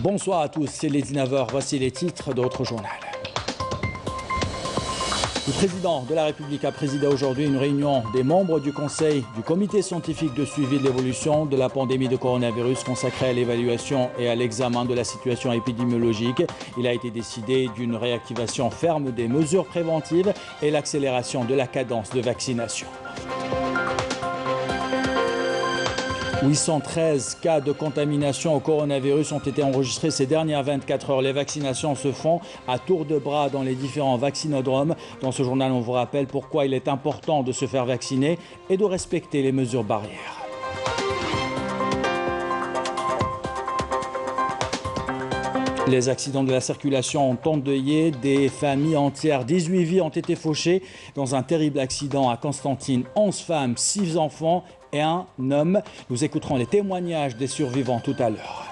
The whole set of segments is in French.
Bonsoir à tous, c'est les 19h, voici les titres d'autres journaux. Le président de la République a présidé aujourd'hui une réunion des membres du Conseil du comité scientifique de suivi de l'évolution de la pandémie de coronavirus consacrée à l'évaluation et à l'examen de la situation épidémiologique. Il a été décidé d'une réactivation ferme des mesures préventives et l'accélération de la cadence de vaccination. 813 cas de contamination au coronavirus ont été enregistrés ces dernières 24 heures. Les vaccinations se font à tour de bras dans les différents vaccinodromes. Dans ce journal, on vous rappelle pourquoi il est important de se faire vacciner et de respecter les mesures barrières. Les accidents de la circulation ont endeuillé des familles entières. 18 vies ont été fauchées dans un terrible accident à Constantine. 11 femmes, 6 enfants et un homme. Nous écouterons les témoignages des survivants tout à l'heure.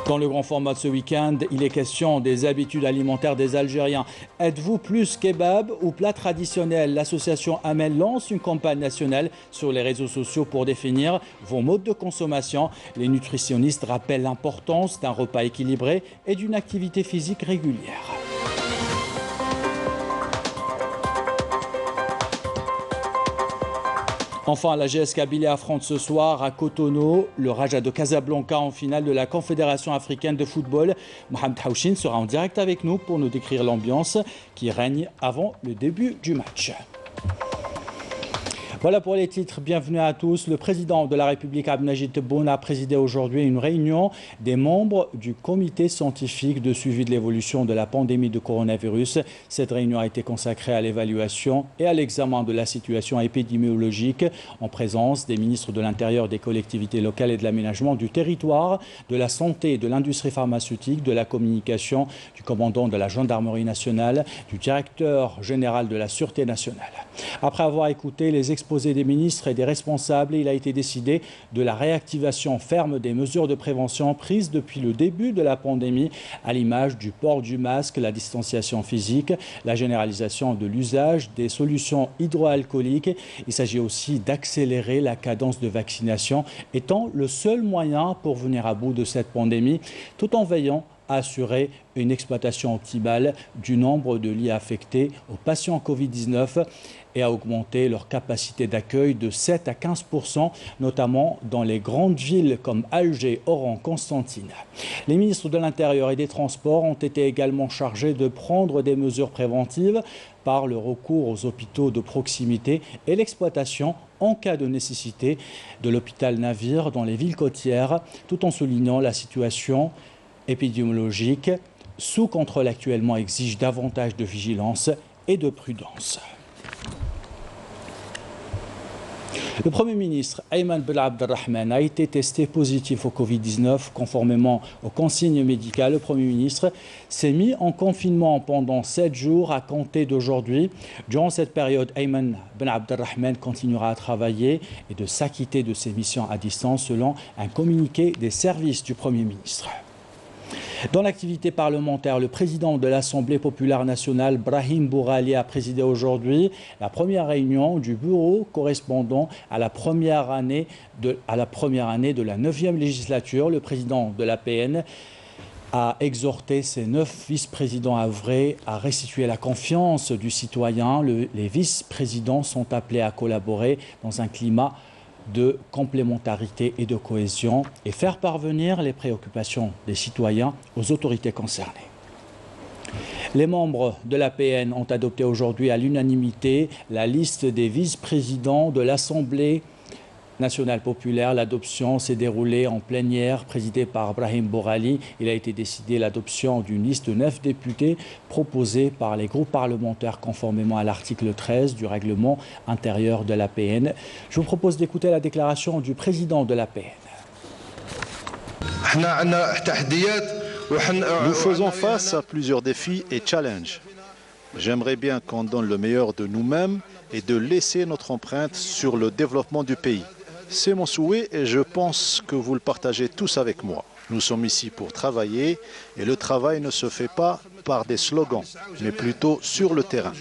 Dans le grand format de ce week-end, il est question des habitudes alimentaires des Algériens. Êtes-vous plus kebab ou plat traditionnel? L'association Amel lance une campagne nationale sur les réseaux sociaux pour définir vos modes de consommation. Les nutritionnistes rappellent l'importance d'un repas équilibré et d'une activité physique régulière. Enfin, la GS Kabylie affronte ce soir à Cotonou le Raja de Casablanca en finale de la Confédération africaine de football. Mohamed Haouchine sera en direct avec nous pour nous décrire l'ambiance qui règne avant le début du match. Voilà pour les titres, bienvenue à tous. Le président de la République, Abdelmajid Tebboune, a présidé aujourd'hui une réunion des membres du comité scientifique de suivi de l'évolution de la pandémie de coronavirus. Cette réunion a été consacrée à l'évaluation et à l'examen de la situation épidémiologique en présence des ministres de l'Intérieur, des collectivités locales et de l'aménagement du territoire, de la santé et de l'industrie pharmaceutique, de la communication, du commandant de la gendarmerie nationale, du directeur général de la Sûreté nationale. Après avoir écouté les exposés des ministres et des responsables, il a été décidé de la réactivation ferme des mesures de prévention prises depuis le début de la pandémie, à l'image du port du masque, la distanciation physique, la généralisation de l'usage des solutions hydroalcooliques. Il s'agit aussi d'accélérer la cadence de vaccination, étant le seul moyen pour venir à bout de cette pandémie, tout en veillant à assurer une exploitation optimale du nombre de lits affectés aux patients Covid-19 et à augmenter leur capacité d'accueil de 7 à 15%, notamment dans les grandes villes comme Alger, Oran, Constantine. Les ministres de l'Intérieur et des Transports ont été également chargés de prendre des mesures préventives par le recours aux hôpitaux de proximité et l'exploitation en cas de nécessité de l'hôpital Navire dans les villes côtières, tout en soulignant la situation épidémiologique sous contrôle actuellement exige davantage de vigilance et de prudence. Le Premier ministre Ayman Ben Abdelrahman a été testé positif au Covid-19 conformément aux consignes médicales. Le Premier ministre s'est mis en confinement pendant 7 jours à compter d'aujourd'hui. Durant cette période, Ayman Ben Abdelrahman continuera à travailler et de s'acquitter de ses missions à distance selon un communiqué des services du Premier ministre. Dans l'activité parlementaire, le président de l'Assemblée populaire nationale, Brahim Bourali, a présidé aujourd'hui la première réunion du bureau correspondant à la première année de la 9e législature. Le président de l'APN a exhorté ses 9 vice-présidents œuvrés à restituer la confiance du citoyen. Les vice-présidents sont appelés à collaborer dans un climat de complémentarité et de cohésion et faire parvenir les préoccupations des citoyens aux autorités concernées. Les membres de l'APN ont adopté aujourd'hui à l'unanimité la liste des vice-présidents de l'Assemblée nationale populaire. L'adoption s'est déroulée en plénière présidée par Brahim Bourali. Il a été décidé l'adoption d'une liste de 9 députés proposés par les groupes parlementaires conformément à l'article 13 du règlement intérieur de l'APN. Je vous propose d'écouter la déclaration du président de l'APN. Nous faisons face à plusieurs défis et challenges. J'aimerais bien qu'on donne le meilleur de nous-mêmes et de laisser notre empreinte sur le développement du pays. C'est mon souhait et je pense que vous le partagez tous avec moi. Nous sommes ici pour travailler et le travail ne se fait pas par des slogans, mais plutôt sur le terrain.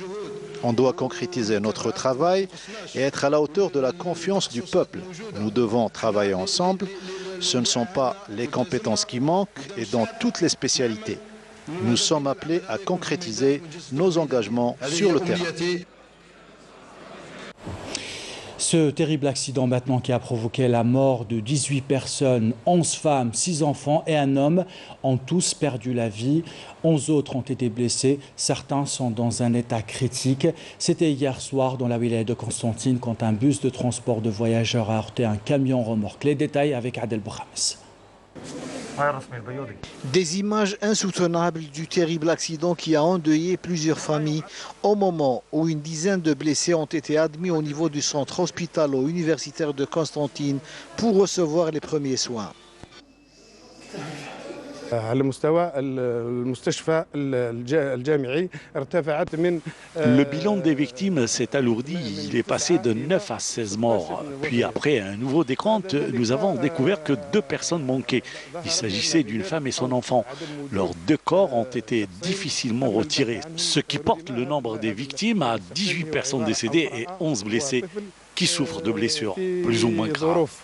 On doit concrétiser notre travail et être à la hauteur de la confiance du peuple. Nous devons travailler ensemble Ce ne sont pas les compétences qui manquent et dans toutes les spécialités. Nous sommes appelés à concrétiser nos engagements sur le terrain. Ce terrible accident maintenant qui a provoqué la mort de 18 personnes, 11 femmes, 6 enfants et un homme ont tous perdu la vie. 11 autres ont été blessés. Certains sont dans un état critique. C'était hier soir dans la wilaya de Constantine quand un bus de transport de voyageurs a heurté un camion remorque. Les détails avec Adel Bouhames. Des images insoutenables du terrible accident qui a endeuillé plusieurs familles au moment où une dizaine de blessés ont été admis au niveau du centre hospitalo-universitaire de Constantine pour recevoir les premiers soins. Le bilan des victimes s'est alourdi, il est passé de 9 à 16 morts. Puis après un nouveau décompte, nous avons découvert que 2 personnes manquaient. Il s'agissait d'une femme et son enfant. Leurs 2 corps ont été difficilement retirés, ce qui porte le nombre des victimes à 18 personnes décédées et 11 blessés qui souffrent de blessures plus ou moins graves.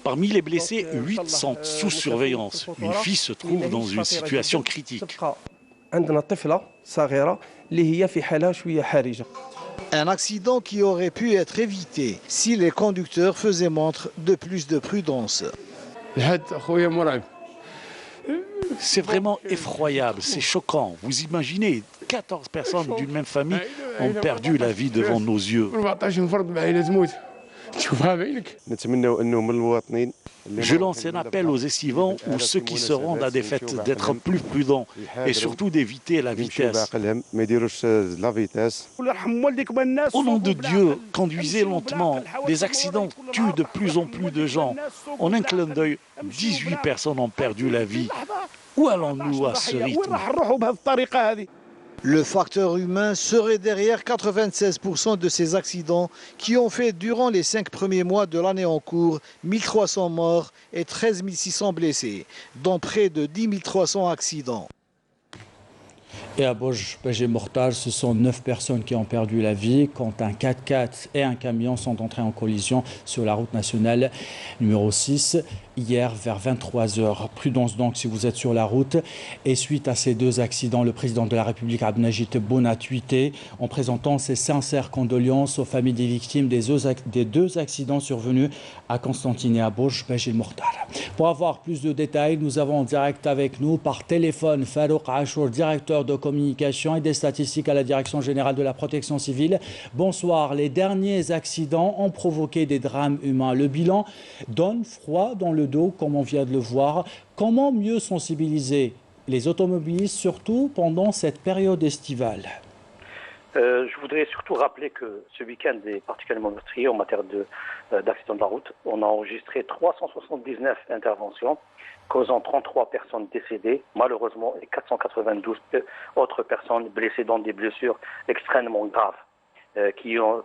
Parmi les blessés, 8 sont sous surveillance. Une fille se trouve dans une situation critique. Un accident qui aurait pu être évité si les conducteurs faisaient montre de plus de prudence. C'est vraiment effroyable, c'est choquant. Vous imaginez, 14 personnes d'une même famille ont perdu la vie devant nos yeux. Je lance un appel aux estivants ou ceux qui se rendent à des fêtes d'être plus prudents et surtout d'éviter la vitesse. Au nom de Dieu, conduisez lentement. Les accidents tuent de plus en plus de gens. En un clin d'œil, 18 personnes ont perdu la vie. Où allons-nous à ce rythme ? Le facteur humain serait derrière 96% de ces accidents qui ont fait durant les 5 premiers mois de l'année en cours 1300 morts et 13 600 blessés, dont près de 10 300 accidents. Et à Boj Mortal, ce sont 9 personnes qui ont perdu la vie quand un 4x4 et un camion sont entrés en collision sur la route nationale numéro 6 hier vers 23h. Prudence donc si vous êtes sur la route. Et suite à ces 2 accidents, le président de la République Abdelmajid Tebboune a tweeté en présentant ses sincères condoléances aux familles des victimes des 2 accidents survenus à Constantine et à Boj Mortal. Pour avoir plus de détails, nous avons en direct avec nous par téléphone Farouk Achour, directeur de communication et des statistiques à la Direction générale de la protection civile. Bonsoir. Les derniers accidents ont provoqué des drames humains. Le bilan donne froid dans le dos, comme on vient de le voir. Comment mieux sensibiliser les automobilistes, surtout pendant cette période estivale? Je voudrais surtout rappeler que ce week-end est particulièrement meurtrier en matière d'accidents de la route. On a enregistré 379 interventions, causant 33 personnes décédées, malheureusement, et 492 autres personnes blessées dans des blessures extrêmement graves, qui vont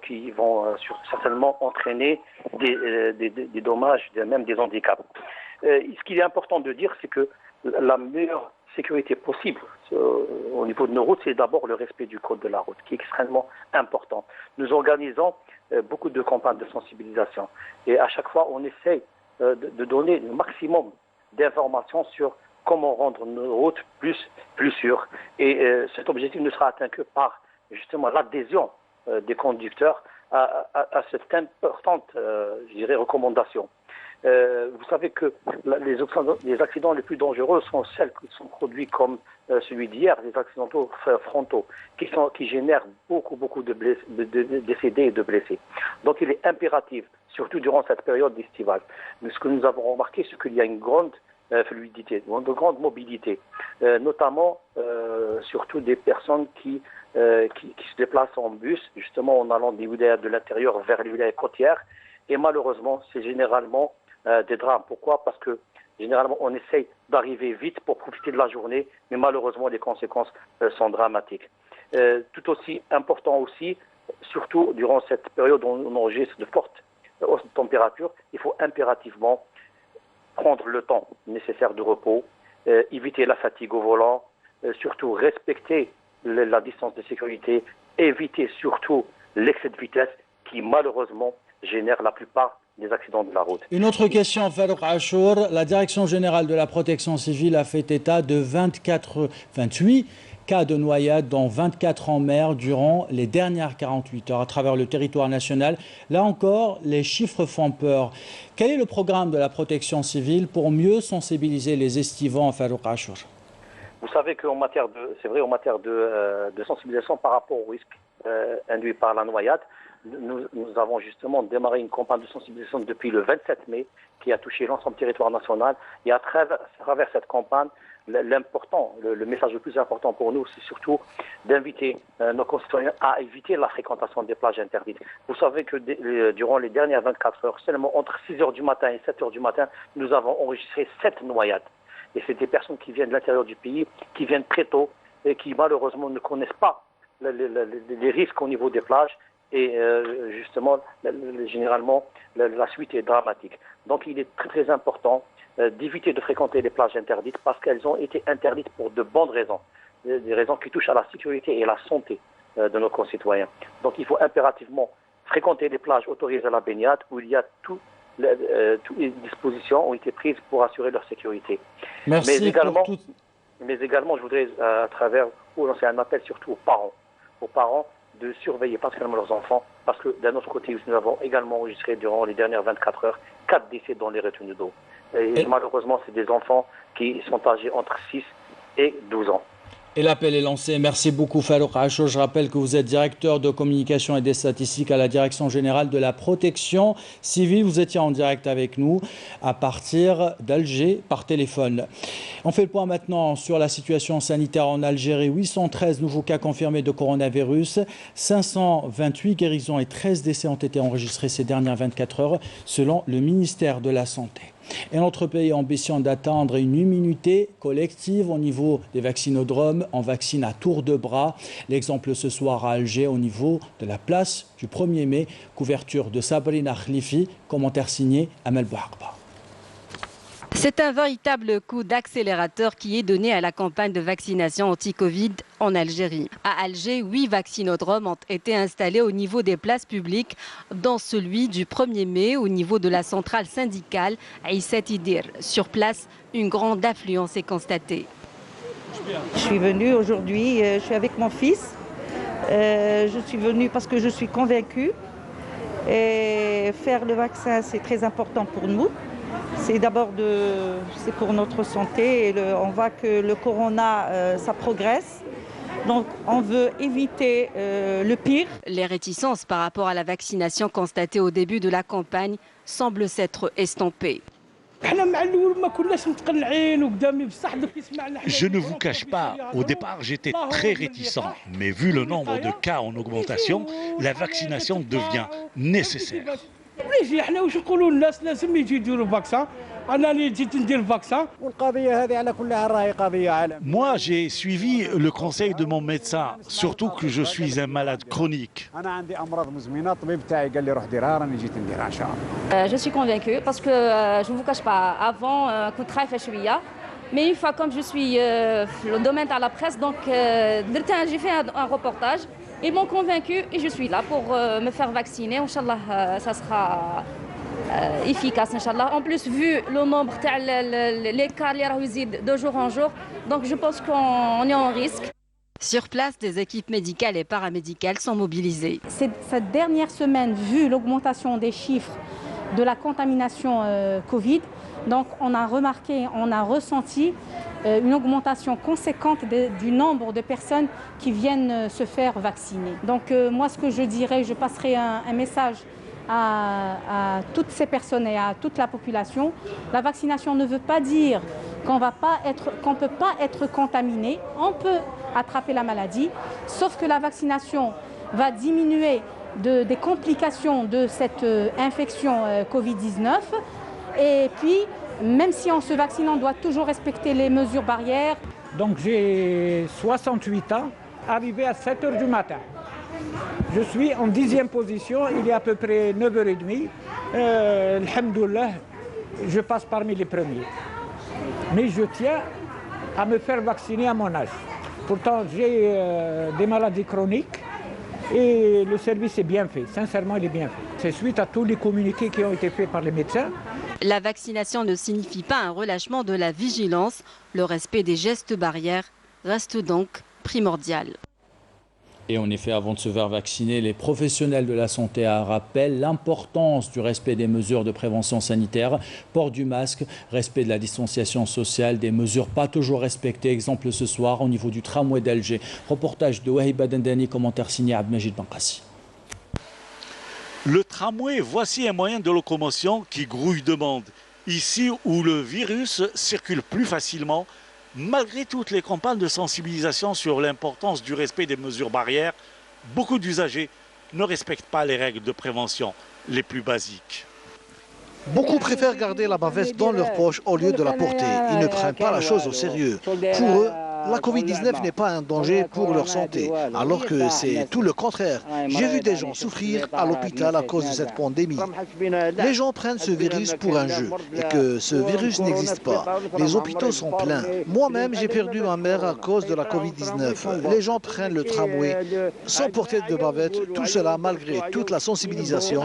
certainement entraîner des dommages, même des handicaps. Ce qu'il est important de dire, c'est que la meilleure sécurité possible au niveau de nos routes, c'est d'abord le respect du code de la route, qui est extrêmement important. Nous organisons beaucoup de campagnes de sensibilisation et à chaque fois, on essaye de donner le maximum d'informations sur comment rendre nos routes plus sûres. Et cet objectif ne sera atteint que par justement l'adhésion des conducteurs à cette importante, recommandation. Vous savez que les accidents les plus dangereux sont celles qui sont produits comme celui d'hier, les accidents frontaux, qui génèrent beaucoup de décédés et de blessés. Donc il est impératif, surtout durant cette période estivale. Mais ce que nous avons remarqué, c'est qu'il y a une grande fluidité, une grande mobilité, notamment surtout des personnes qui se déplacent en bus, justement en allant des wilayas de l'intérieur vers les wilayas côtières. Et malheureusement, c'est généralement des drames. Pourquoi? Parce que généralement, on essaye d'arriver vite pour profiter de la journée, mais malheureusement, les conséquences sont dramatiques. Tout aussi important aussi, surtout durant cette période où on enregistre de fortes hausses de température, il faut impérativement prendre le temps nécessaire de repos, éviter la fatigue au volant, surtout respecter la distance de sécurité éviter surtout l'excès de vitesse qui malheureusement génère la plupart des accidents de la route. Une autre question, Farouk Achour. La Direction générale de la protection civile a fait état de 28 cas de noyade, dont 24 en mer, durant les dernières 48 heures à travers le territoire national. Là encore, les chiffres font peur. Quel est le programme de la protection civile pour mieux sensibiliser les estivants, Farouk Achour? Vous savez qu'en matière de sensibilisation par rapport au risque induit par la noyade, nous avons justement démarré une campagne de sensibilisation depuis le 27 mai qui a touché l'ensemble du territoire national. Et à travers cette campagne, le message le plus important pour nous, c'est surtout d'inviter nos concitoyens à éviter la fréquentation des plages interdites. Vous savez que durant les dernières 24 heures, seulement entre 6 h du matin et 7 h du matin, nous avons enregistré 7 noyades. Et c'est des personnes qui viennent de l'intérieur du pays, qui viennent très tôt et qui malheureusement ne connaissent pas les risques au niveau des plages. Et justement, généralement, la suite est dramatique. Donc il est très très important d'éviter de fréquenter les plages interdites parce qu'elles ont été interdites pour de bonnes raisons. Des raisons qui touchent à la sécurité et la santé de nos concitoyens. Donc il faut impérativement fréquenter les plages autorisées à la baignade où il y a toutes les dispositions ont été prises pour assurer leur sécurité. Merci mais également, je voudrais à travers vous lancer un appel surtout aux parents de surveiller particulièrement leurs enfants, parce que d'un autre côté, nous avons également enregistré durant les dernières 24 heures 4 décès dans les retenues d'eau. Et malheureusement, c'est des enfants qui sont âgés entre 6 et 12 ans. Et l'appel est lancé. Merci beaucoup, Farouk Achour. Je rappelle que vous êtes directeur de communication et des statistiques à la Direction générale de la protection civile. Vous étiez en direct avec nous à partir d'Alger par téléphone. On fait le point maintenant sur la situation sanitaire en Algérie. 813 nouveaux cas confirmés de coronavirus. 528 guérisons et 13 décès ont été enregistrés ces dernières 24 heures selon le ministère de la Santé. Et notre pays ambitionne d'atteindre une immunité collective au niveau des vaccinodromes. On vaccine à tour de bras. L'exemple ce soir à Alger au niveau de la place du 1er mai. Couverture de Sabrina Khlifi, commentaire signé Amel Bouharba. C'est un véritable coup d'accélérateur qui est donné à la campagne de vaccination anti-Covid en Algérie. À Alger, 8 vaccinodromes ont été installés au niveau des places publiques, dont celui du 1er mai au niveau de la centrale syndicale Aïsset Idir. Sur place, une grande affluence est constatée. Je suis venue aujourd'hui, je suis avec mon fils. Je suis venue parce que je suis convaincue. Et faire le vaccin, c'est très important pour nous. C'est d'abord c'est pour notre santé. Et on voit que le corona, ça progresse. Donc on veut éviter le pire. Les réticences par rapport à la vaccination constatée au début de la campagne semblent s'être estompées. Je ne vous cache pas, au départ j'étais très réticent, mais vu le nombre de cas en augmentation, la vaccination devient nécessaire. Moi, j'ai suivi le conseil de mon médecin, surtout que je suis un malade chronique. Je suis convaincue parce que je ne vous cache pas, avant, mais une fois comme je suis le domaine à la presse, donc j'ai fait un reportage. Ils m'ont convaincu et je suis là pour me faire vacciner. Inch'Allah, ça sera efficace, Inch'Allah. En plus, vu le nombre, les cas de jour en jour, donc je pense qu'on est en risque. Sur place, des équipes médicales et paramédicales sont mobilisées. Cette dernière semaine, vu l'augmentation des chiffres de la contamination Covid, donc on a remarqué, on a ressenti une augmentation conséquente du nombre de personnes qui viennent se faire vacciner. Donc moi, ce que je dirais, je passerai un message à toutes ces personnes et à toute la population. La vaccination ne veut pas dire qu'on ne peut pas être contaminé. On peut attraper la maladie, sauf que la vaccination va diminuer des complications de cette infection Covid-19. Et puis, même si on se vaccine, on doit toujours respecter les mesures barrières. Donc j'ai 68 ans, arrivé à 7 h du matin. Je suis en 10e position, il est à peu près 9 h 30. Alhamdoulilah, je passe parmi les premiers. Mais je tiens à me faire vacciner à mon âge. Pourtant, j'ai des maladies chroniques Et le service est bien fait, sincèrement il est bien fait. C'est suite à tous les communiqués qui ont été faits par les médecins. La vaccination ne signifie pas un relâchement de la vigilance. Le respect des gestes barrières reste donc primordial. Et en effet, avant de se faire vacciner, les professionnels de la santé rappellent l'importance du respect des mesures de prévention sanitaire, port du masque, respect de la distanciation sociale, des mesures pas toujours respectées. Exemple ce soir au niveau du tramway d'Alger. Reportage de Wahiba Dendani, commentaire signé Abdelmajid Bankassi. Le tramway, voici un moyen de locomotion qui grouille de monde. Ici où le virus circule plus facilement, malgré toutes les campagnes de sensibilisation sur l'importance du respect des mesures barrières, beaucoup d'usagers ne respectent pas les règles de prévention les plus basiques. Beaucoup préfèrent garder la bavette dans leur poche au lieu de la porter. Ils ne prennent pas la chose au sérieux. Pour eux, la Covid-19 n'est pas un danger pour leur santé, alors que c'est tout le contraire. J'ai vu des gens souffrir à l'hôpital à cause de cette pandémie. Les gens prennent ce virus pour un jeu et que ce virus n'existe pas. Les hôpitaux sont pleins. Moi-même, j'ai perdu ma mère à cause de la Covid-19. Les gens prennent le tramway sans porter de bavette, tout cela malgré toute la sensibilisation.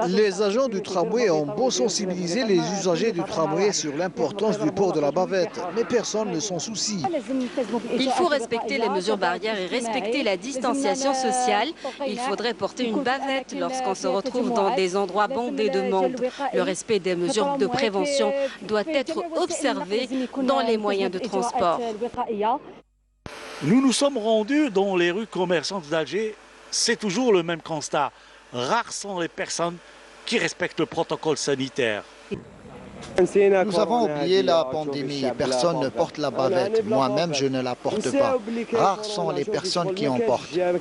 Les agents du tramway ont beau sensibiliser les usagers du tramway sur l'importance du port de la bavette, mais personne ne s'en soucie. Il faut respecter les mesures barrières et respecter la distanciation sociale. Il faudrait porter une bavette lorsqu'on se retrouve dans des endroits bondés de monde. Le respect des mesures de prévention doit être observé dans les moyens de transport. Nous nous sommes rendus dans les rues commerçantes d'Alger. C'est toujours le même constat. Rares sont les personnes qui respectent le protocole sanitaire. Nous avons oublié la pandémie. Personne ne porte la bavette. Moi-même, je ne la porte pas. Rares sont les personnes qui en portent. La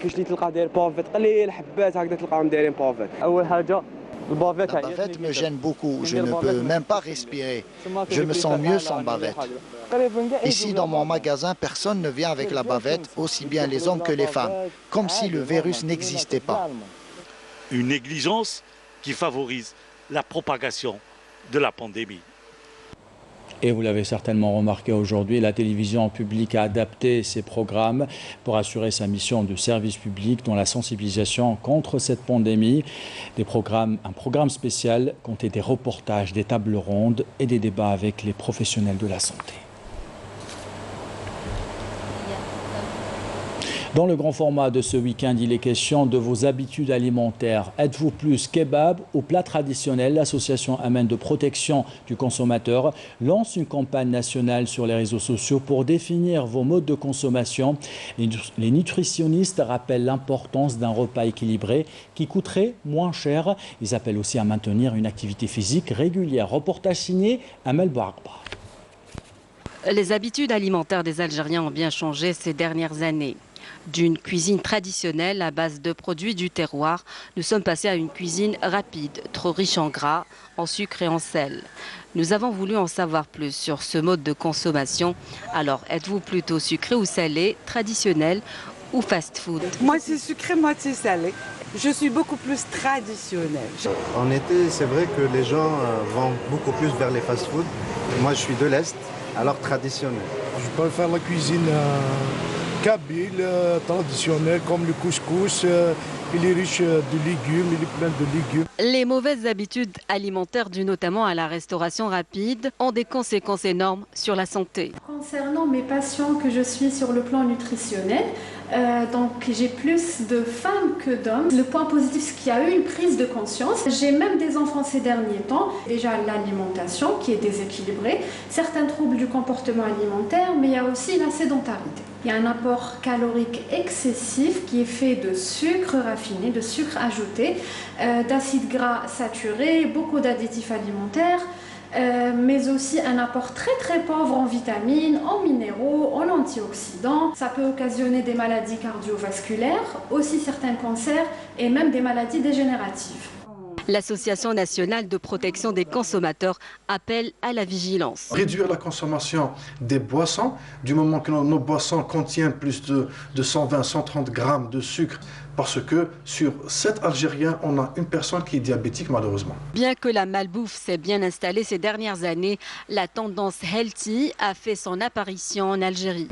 bavette me gêne beaucoup. Je ne peux même pas respirer. Je me sens mieux sans bavette. Ici, dans mon magasin, personne ne vient avec la bavette, aussi bien les hommes que les femmes, comme si le virus n'existait pas. Une négligence qui favorise la propagation de la pandémie. Et vous l'avez certainement remarqué aujourd'hui, la télévision publique a adapté ses programmes pour assurer sa mission de service public dans la sensibilisation contre cette pandémie. Un programme spécial comptait des reportages, des tables rondes et des débats avec les professionnels de la santé. Dans le grand format de ce week-end, il est question de vos habitudes alimentaires. Êtes-vous plus kebab ou plat traditionnel? L'association Amen de protection du consommateur lance une campagne nationale sur les réseaux sociaux pour définir vos modes de consommation. Les nutritionnistes rappellent l'importance d'un repas équilibré qui coûterait moins cher. Ils appellent aussi à maintenir une activité physique régulière. Reportage signé Amel Bouakba. Les habitudes alimentaires des Algériens ont bien changé ces dernières années. D'une cuisine traditionnelle à base de produits du terroir, nous sommes passés à une cuisine rapide, trop riche en gras, en sucre et en sel. Nous avons voulu en savoir plus sur ce mode de consommation. Alors, êtes-vous plutôt sucré ou salé, traditionnel ou fast-food? Moitié sucré, moitié salé. Je suis beaucoup plus traditionnelle. En été, c'est vrai que les gens vont beaucoup plus vers les fast-food. Moi, je suis de l'Est, alors traditionnel. Je préfère la cuisine kabyle, traditionnelle, comme le couscous. Il est riche de légumes, il est plein de légumes. Les mauvaises habitudes alimentaires dues notamment à la restauration rapide ont des conséquences énormes sur la santé. Concernant mes patients que je suis sur le plan nutritionnel, donc j'ai plus de femmes que d'hommes. Le point positif, c'est qu'il y a eu une prise de conscience. J'ai même des enfants ces derniers temps. Déjà l'alimentation qui est déséquilibrée, certains troubles du comportement alimentaire, mais il y a aussi la sédentarité. Il y a un apport calorique excessif qui est fait de sucre raffiné, de sucre ajouté, d'acides gras saturés, beaucoup d'additifs alimentaires, mais aussi un apport très pauvre en vitamines, en minéraux, en antioxydants. Ça peut occasionner des maladies cardiovasculaires, aussi certains cancers et même des maladies dégénératives. L'Association nationale de protection des consommateurs appelle à la vigilance. Réduire la consommation des boissons, du moment que nos boissons contiennent plus de 120-130 grammes de sucre parce que sur 7 Algériens, on a une personne qui est diabétique malheureusement. Bien que la malbouffe s'est bien installée ces dernières années, la tendance healthy a fait son apparition en Algérie.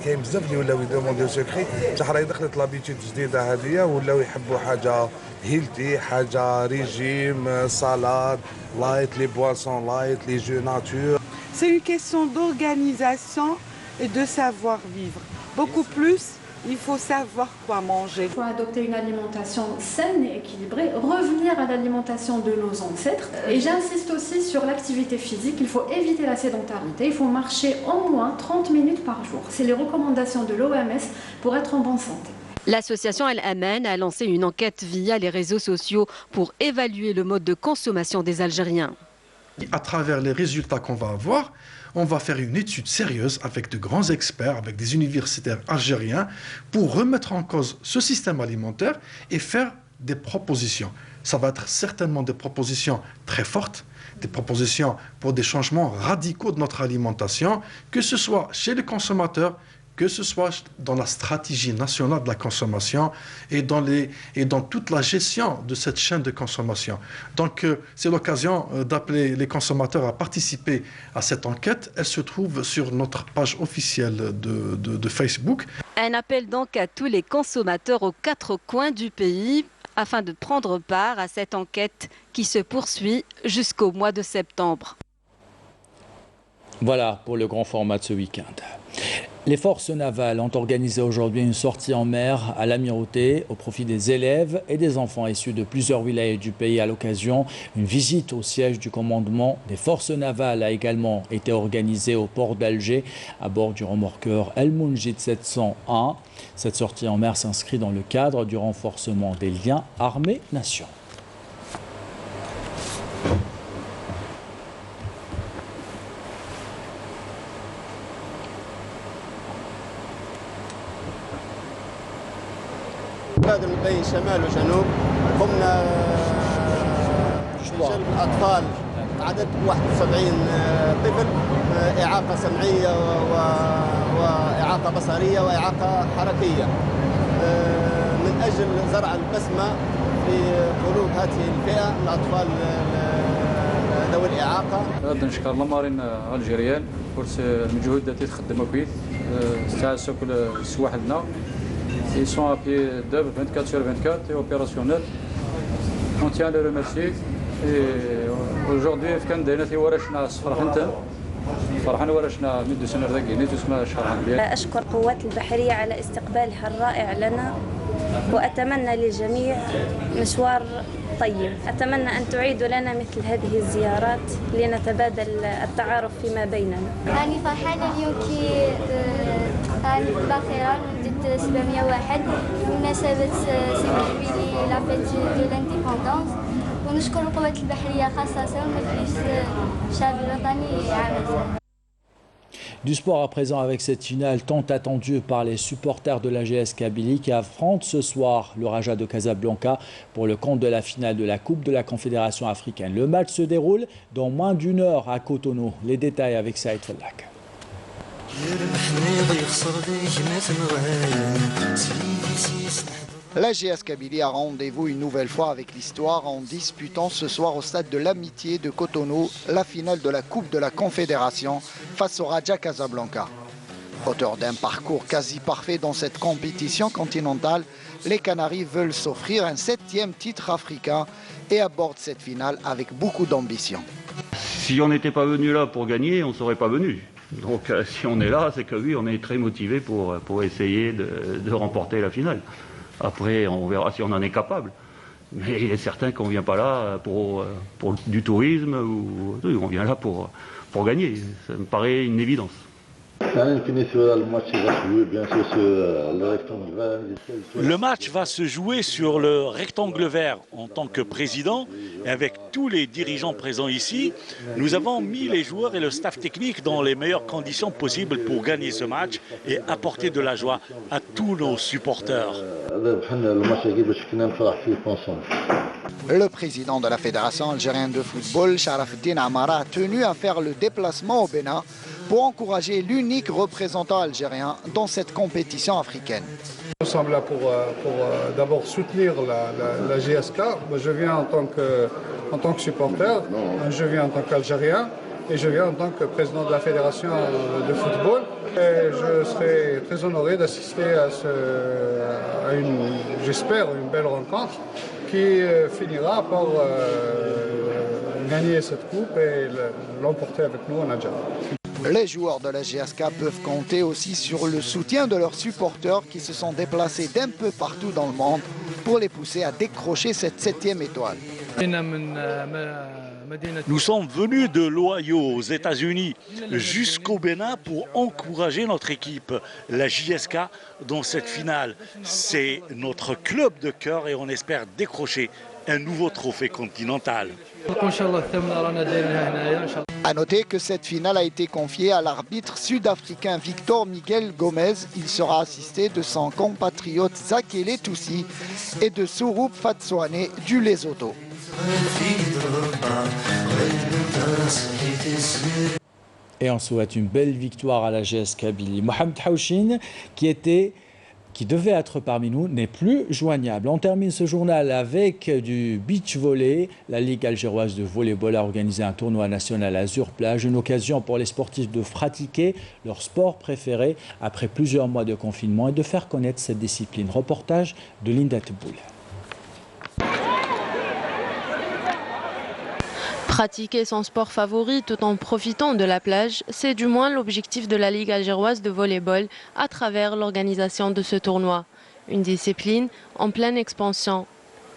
كاين بزاف اللي ولاو يدومونديو سكري بصح راهي دخلت لابيتود جديده هذه ولاو يحبوا حاجه هيلتي حاجه ريجيم سالاد لايت لي بواسون لايت لي جو ناتور. C'est une question d'organisation et de savoir-vivre. Beaucoup plus, il faut savoir quoi manger. Il faut adopter une alimentation saine et équilibrée, revenir à l'alimentation de nos ancêtres. Et j'insiste aussi sur l'activité physique. Il faut éviter la sédentarité. Il faut marcher au moins 30 minutes par jour. C'est les recommandations de l'OMS pour être en bonne santé. L'association Al-Aman a lancé une enquête via les réseaux sociaux pour évaluer le mode de consommation des Algériens. À travers les résultats qu'on va avoir, on va faire une étude sérieuse avec de grands experts, avec des universitaires algériens, pour remettre en cause ce système alimentaire et faire des propositions. Ça va être certainement des propositions très fortes, des propositions pour des changements radicaux de notre alimentation, que ce soit chez les consommateurs, que ce soit dans la stratégie nationale de la consommation et dans toute la gestion de cette chaîne de consommation. Donc c'est l'occasion d'appeler les consommateurs à participer à cette enquête. Elle se trouve sur notre page officielle de Facebook. Un appel donc à tous les consommateurs aux 4 coins du pays afin de prendre part à cette enquête qui se poursuit jusqu'au mois de septembre. Voilà pour le grand format de ce week-end. Les forces navales ont organisé aujourd'hui une sortie en mer à l'Amirauté au profit des élèves et des enfants issus de plusieurs wilayas du pays. À l'occasion, une visite au siège du commandement des forces navales a également été organisée au port d'Alger à bord du remorqueur El Mounjid 701. Cette sortie en mer s'inscrit dans le cadre du renforcement des liens armées-nation. من بين شمال وجنوب ضمن جلب أطفال عدد 71 طفل إعاقة سمعية وإعاقة بصرية وإعاقة حركية من أجل زرع البسمة في قلوب هذه الفئة الأطفال ذوي الإعاقة. غادي نشكر المارين الجيريان pour المجهود التي تخدموا فيه استعاسوا كل السواح لنا. Ils sont à pied d'œuvre 24 sur 24 et opérationnels. On tient à les remercier. Et aujourd'hui, كان داينا في ورشنا فرحان تام. فرحان ورشنا مدة سنة رقيني تسمى شرحان بها. أشكر القوات البحرية على استقبالها الرائع لنا وأتمنى للجميع مشوار طيب. أتمنى أن تعيدوا لنا مثل هذه الزيارات لنتبادل التعارف فيما بيننا. أنا فرحانة اليوم كي راني باخرة مدة 701 بمناسبة سيدي جويلي لا فيت دو لانديبوندونس ونشكر القوات البحرية خاصة ومجلس الشعب الوطني عامة. Du sport à présent avec cette finale tant attendue par les supporters de l'AGS Kabylie qui affrontent ce soir le Raja de Casablanca pour le compte de la finale de la Coupe de la Confédération africaine. Le match se déroule dans moins d'une heure à Cotonou. Les détails avec Saïd Fellak. L'AGS Kabylie a rendez-vous une nouvelle fois avec l'histoire en disputant ce soir au stade de l'Amitié de Cotonou la finale de la Coupe de la Confédération face au Raja Casablanca. Auteur d'un parcours quasi parfait dans cette compétition continentale, les Canaries veulent s'offrir un 7e titre africain et abordent cette finale avec beaucoup d'ambition. Si on n'était pas venu là pour gagner, on ne serait pas venu. Donc si on est là, c'est que oui, on est très motivé pour essayer de remporter la finale. Après, on verra si on en est capable. Mais il est certain qu'on ne vient pas là pour du tourisme, ou on vient là pour gagner. Ça me paraît une évidence. Le match va se jouer sur le rectangle vert. En tant que président, et avec tous les dirigeants présents ici, nous avons mis les joueurs et le staff technique dans les meilleures conditions possibles pour gagner ce match et apporter de la joie à tous nos supporters. Le président de la Fédération algérienne de football, Sharafdin Amara, a tenu à faire le déplacement au Bénin pour encourager l'unique représentant algérien dans cette compétition africaine. Nous sommes là pour d'abord soutenir la GSK. Moi, je viens en tant que supporter, je viens en tant qu'Algérien et je viens en tant que président de la fédération de football. Et je serai très honoré d'assister à j'espère, une belle rencontre qui finira par gagner cette coupe et l'emporter avec nous en Algérie. Les joueurs de la GSK peuvent compter aussi sur le soutien de leurs supporters qui se sont déplacés d'un peu partout dans le monde pour les pousser à décrocher cette 7e étoile. Nous sommes venus de l'Ohio aux États-Unis jusqu'au Bénin pour encourager notre équipe, la JSK, dans cette finale. C'est notre club de cœur et on espère décrocher un nouveau trophée continental. A noter que cette finale a été confiée à l'arbitre sud-africain Victor Miguel Gomez. Il sera assisté de son compatriote Zakele Toussi et de Souroup Fatsouane du Lesotho. Et on souhaite une belle victoire à la GS Kabylie. Mohamed Haouchine, qui devait être parmi nous, n'est plus joignable. On termine ce journal avec du beach volley. La Ligue algéroise de volleyball a organisé un tournoi national Azur Plage, une occasion pour les sportifs de pratiquer leur sport préféré après plusieurs mois de confinement et de faire connaître cette discipline. Reportage de Linda Teboul. Pratiquer son sport favori tout en profitant de la plage, c'est du moins l'objectif de la Ligue algéroise de volleyball à travers l'organisation de ce tournoi. Une discipline en pleine expansion.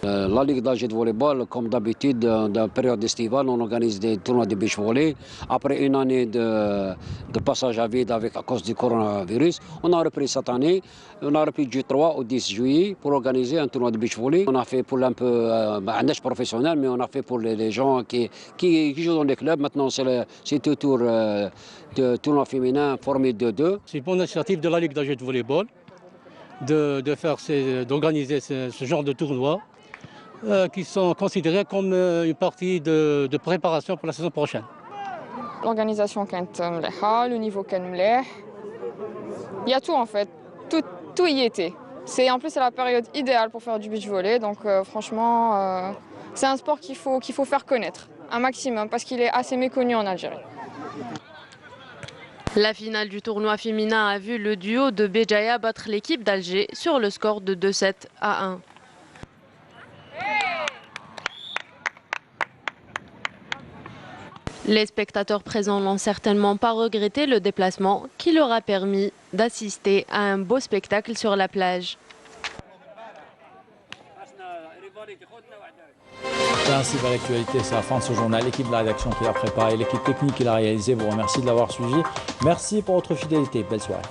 La Ligue d'Alger de volleyball, comme d'habitude, dans la période estivale, on organise des tournois de beach volley. Après une année de passage à vide à cause du coronavirus, on a repris cette année. On a repris du 3 au 10 juillet pour organiser un tournoi de beach volley. On a fait pour un peu un âge professionnel, mais on a fait pour les gens qui jouent dans les clubs. Maintenant, c'est tout tour de tournoi féminin formé de 2. C'est une bonne initiative de la Ligue d'Alger de volleyball d'organiser ce genre de tournoi. Qui sont considérés comme une partie de préparation pour la saison prochaine. L'organisation le niveau il y a tout en fait, tout y était. En plus c'est la période idéale pour faire du beach volley, donc franchement c'est un sport qu'il faut faire connaître un maximum parce qu'il est assez méconnu en Algérie. La finale du tournoi féminin a vu le duo de Béjaïa battre l'équipe d'Alger sur le score de 2-7 à 1. Les spectateurs présents n'ont certainement pas regretté le déplacement qui leur a permis d'assister à un beau spectacle sur la plage. C'est ainsi va l'actualité, c'est la fin de ce journal. L'équipe de la rédaction qui l'a préparé, l'équipe technique qui l'a réalisé, vous remercie de l'avoir suivi. Merci pour votre fidélité, belle soirée.